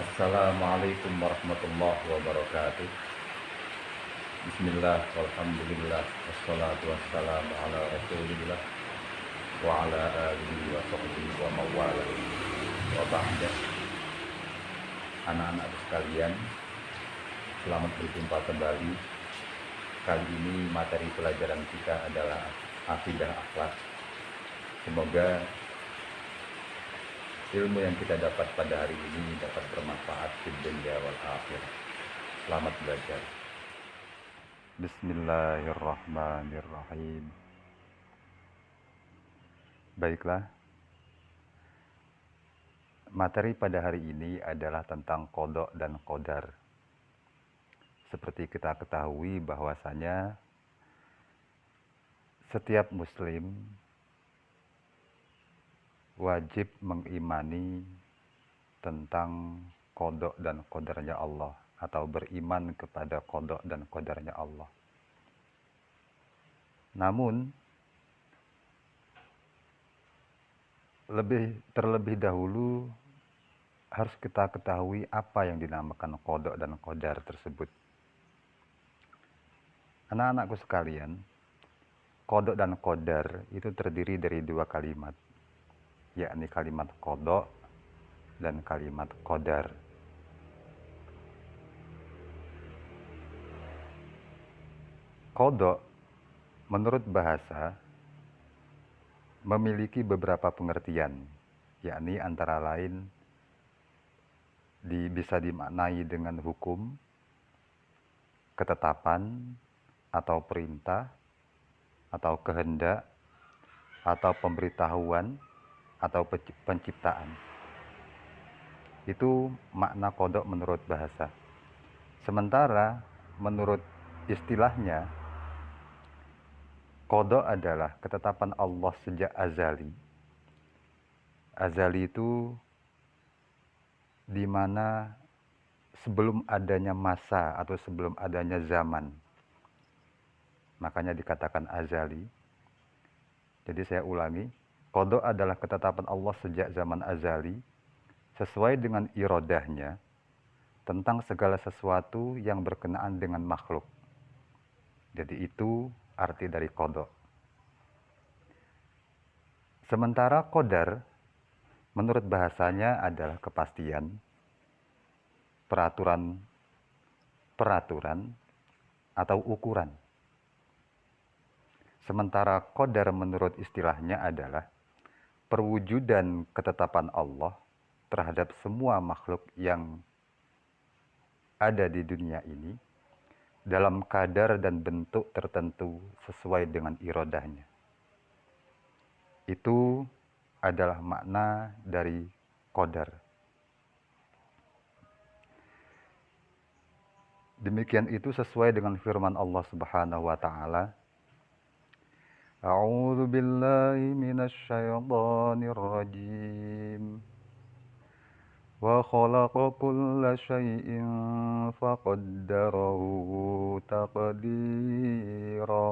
Assalamualaikum warahmatullahi wabarakatuh. Bismillah, walhamdulillah, wassalatu wassalamu ala rasulillah wa ala alihi wa sahbihi wa mawala wa ba'da. Anak-anak sekalian, selamat berjumpa kembali. Kali ini materi pelajaran kita adalah akidah akhlak. Semoga ilmu yang kita dapat pada hari ini dapat bermanfaat di dunia wal akhirah. Selamat belajar. Bismillahirrahmanirrahim. Baiklah, materi pada hari ini adalah tentang qada dan qadar. Seperti kita ketahui bahwasanya setiap muslim wajib mengimani tentang qada dan qadarnya Allah, atau beriman kepada qada dan qadarnya Allah. Namun terlebih dahulu harus kita ketahui apa yang dinamakan qada dan qadar tersebut. Anak-anakku sekalian, qada dan qadar itu terdiri dari dua kalimat, yakni kalimat qada dan kalimat qadar. Qada menurut bahasa memiliki beberapa pengertian, yakni antara lain bisa dimaknai dengan hukum, ketetapan, atau perintah, atau kehendak, atau pemberitahuan, atau penciptaan. Itu makna qada menurut bahasa. Sementara menurut istilahnya, qada adalah ketetapan Allah sejak azali. Azali itu di mana sebelum adanya masa atau sebelum adanya zaman. Makanya dikatakan azali. Jadi saya ulangi, qada adalah ketetapan Allah sejak zaman azali sesuai dengan irodahnya tentang segala sesuatu yang berkenaan dengan makhluk. Jadi itu arti dari qada. Sementara qadar menurut bahasanya adalah kepastian, peraturan atau ukuran. Sementara qadar menurut istilahnya adalah perwujudan ketetapan Allah terhadap semua makhluk yang ada di dunia ini dalam kadar dan bentuk tertentu sesuai dengan irodahnya. Itu adalah makna dari qadar. Demikian itu sesuai dengan firman Allah Subhanahu wa taala. A'udzu billahi minasy syaithanir rajim. Wa khalaqa kulla syai'in faqaddarahu taqdira.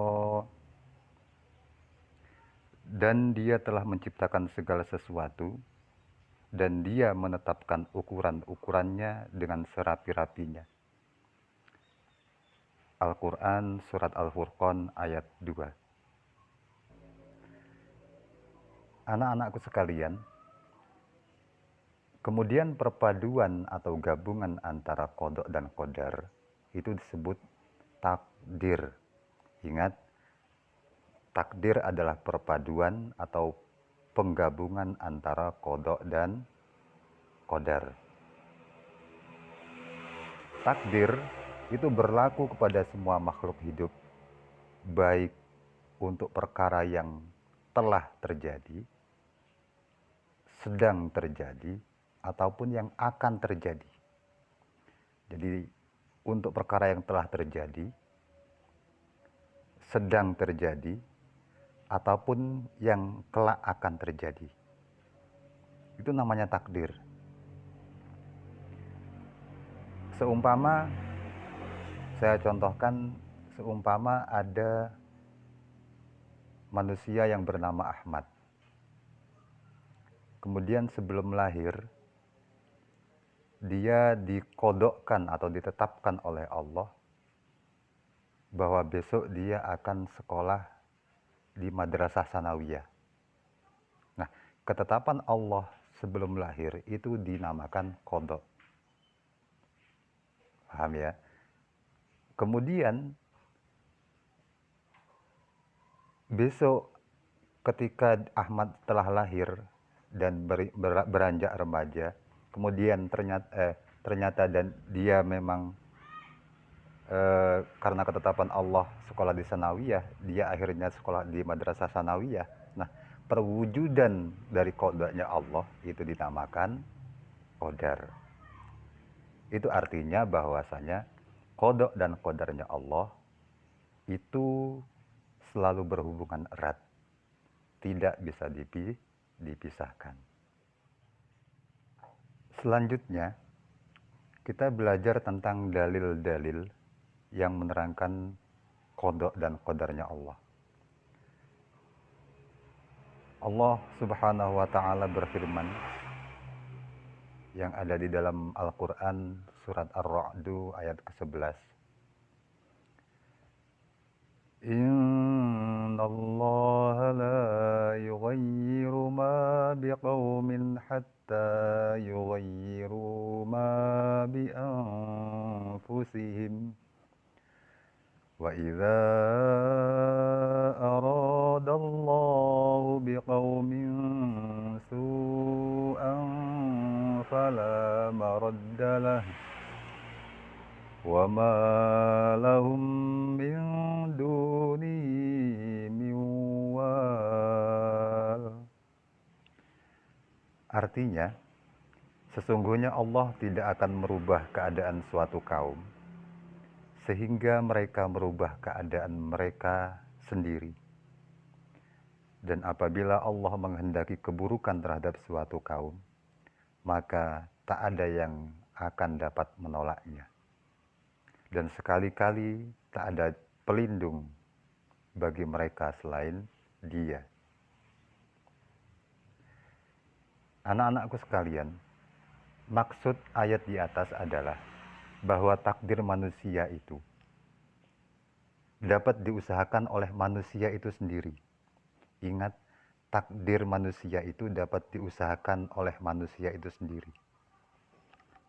Dan dia telah menciptakan segala sesuatu, dan dia menetapkan ukuran-ukurannya dengan serapi-rapinya. Al-Quran Surat Al-Furqan ayat 2. Anak-anakku sekalian, kemudian perpaduan atau gabungan antara qada dan qadar itu disebut takdir. Ingat, takdir adalah perpaduan atau penggabungan antara qada dan qadar. Takdir itu berlaku kepada semua makhluk hidup, baik untuk perkara yang telah terjadi, sedang terjadi, ataupun yang akan terjadi. Jadi untuk perkara yang telah terjadi, sedang terjadi, ataupun yang kelak akan terjadi. Itu namanya takdir. Saya contohkan, seumpama ada manusia yang bernama Ahmad. Kemudian sebelum lahir, dia dikodokkan atau ditetapkan oleh Allah bahwa besok dia akan sekolah di madrasah sanawiyah. Nah, ketetapan Allah sebelum lahir itu dinamakan kodok. Paham ya? Kemudian besok ketika Ahmad telah lahir dan beranjak remaja, kemudian ternyata dan dia memang karena ketetapan Allah sekolah di sanawiyah, dia akhirnya sekolah di madrasah sanawiyah. Nah, perwujudan dari kodoknya Allah itu dinamakan qadar. Itu artinya bahwasanya kodok dan qadarnya Allah itu selalu berhubungan erat, tidak bisa dipisahkan. Selanjutnya, kita belajar tentang dalil-dalil yang menerangkan kodok dan qadarnya Allah. Allah Subhanahu wa Ta'ala berfirman yang ada di dalam Al-Quran, surat Ar-Ra'du ayat ke-11. Inna Allah la yughayyiru ma biqawmin hatta yughayyiru ma bi anfusihim. Wa idza arada Allah biqawmin su'an fala maradda lahu wa ma lahum min dunihi min wal. Artinya, sesungguhnya Allah tidak akan merubah keadaan suatu kaum sehingga mereka merubah keadaan mereka sendiri. Dan apabila Allah menghendaki keburukan terhadap suatu kaum, maka tak ada yang akan dapat menolaknya. Dan sekali-kali tak ada pelindung bagi mereka selain Dia. Anak-anakku sekalian, maksud ayat di atas adalah bahwa takdir manusia itu dapat diusahakan oleh manusia itu sendiri. Ingat, takdir manusia itu dapat diusahakan oleh manusia itu sendiri.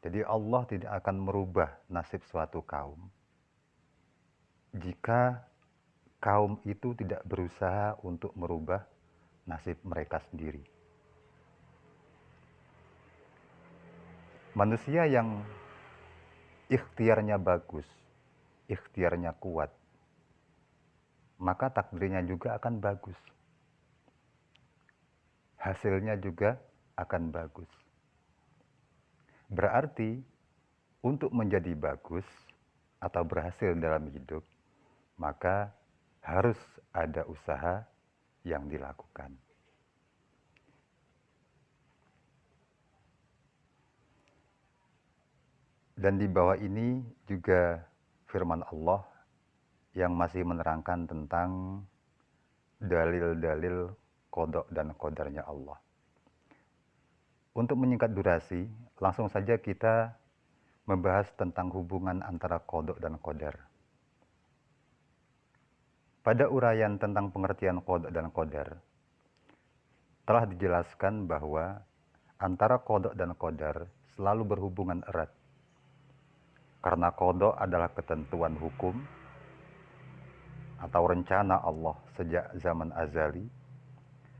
Jadi Allah tidak akan merubah nasib suatu kaum jika kaum itu tidak berusaha untuk merubah nasib mereka sendiri. Manusia yang ikhtiarnya bagus, ikhtiarnya kuat, maka takdirnya juga akan bagus. Hasilnya juga akan bagus. Berarti untuk menjadi bagus atau berhasil dalam hidup, maka harus ada usaha yang dilakukan. Dan di bawah ini juga firman Allah yang masih menerangkan tentang dalil-dalil kodok dan qadarnya Allah. Untuk menyingkat durasi, langsung saja kita membahas tentang hubungan antara kodok dan qadar. Pada uraian tentang pengertian kodok dan qadar, telah dijelaskan bahwa antara kodok dan qadar selalu berhubungan erat. Karena kodok adalah ketentuan hukum atau rencana Allah sejak zaman azali,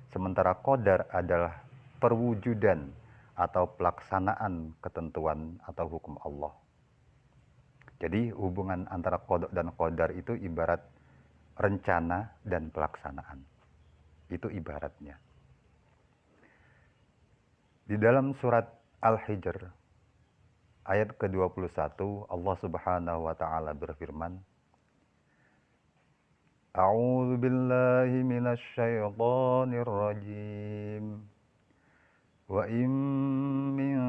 sementara qadar adalah perwujudan atau pelaksanaan ketentuan atau hukum Allah. Jadi hubungan antara kodok dan qadar itu ibarat rencana dan pelaksanaan. Itu ibaratnya. Di dalam surat Al-Hijr ayat ke-21 Allah Subhanahu wa Ta'ala berfirman, A'udzu billahi minasy syaithanir rajim. Wa in min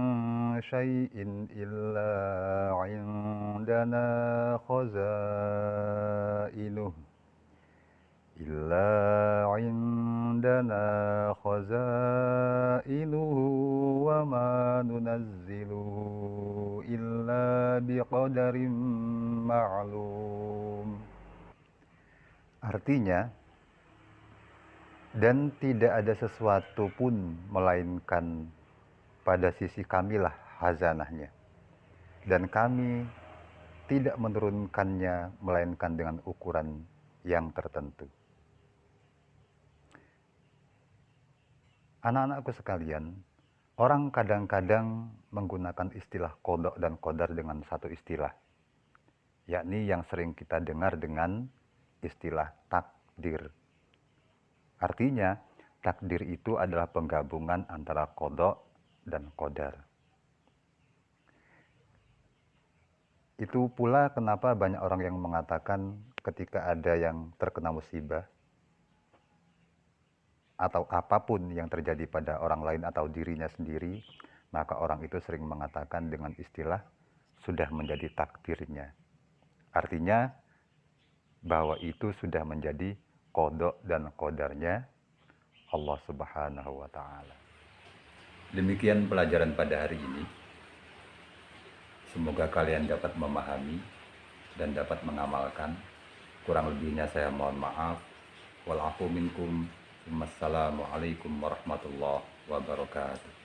syai'in illa 'indana khazainuh. Illa 'indana khazainuhu wa ma nunazziluhu إلا بقدر معلوم. Artinya, dan tidak ada sesuatu pun melainkan pada sisi kamilah hazanahnya. Dan kami tidak menurunkannya melainkan dengan ukuran yang tertentu. Anak-anakku sekalian, orang kadang-kadang menggunakan istilah qada dan qadar dengan satu istilah, yakni yang sering kita dengar dengan istilah takdir. Artinya, takdir itu adalah penggabungan antara qada dan qadar. Itu pula kenapa banyak orang yang mengatakan ketika ada yang terkena musibah, atau apapun yang terjadi pada orang lain atau dirinya sendiri, maka orang itu sering mengatakan dengan istilah sudah menjadi takdirnya. Artinya bahwa itu sudah menjadi qada dan qadarnya Allah Subhanahu wa taala. Demikian pelajaran pada hari ini. Semoga kalian dapat memahami dan dapat mengamalkan. Kurang lebihnya saya mohon maaf. Wal afu minkum. Wassalamualaikum warahmatullahi wabarakatuh.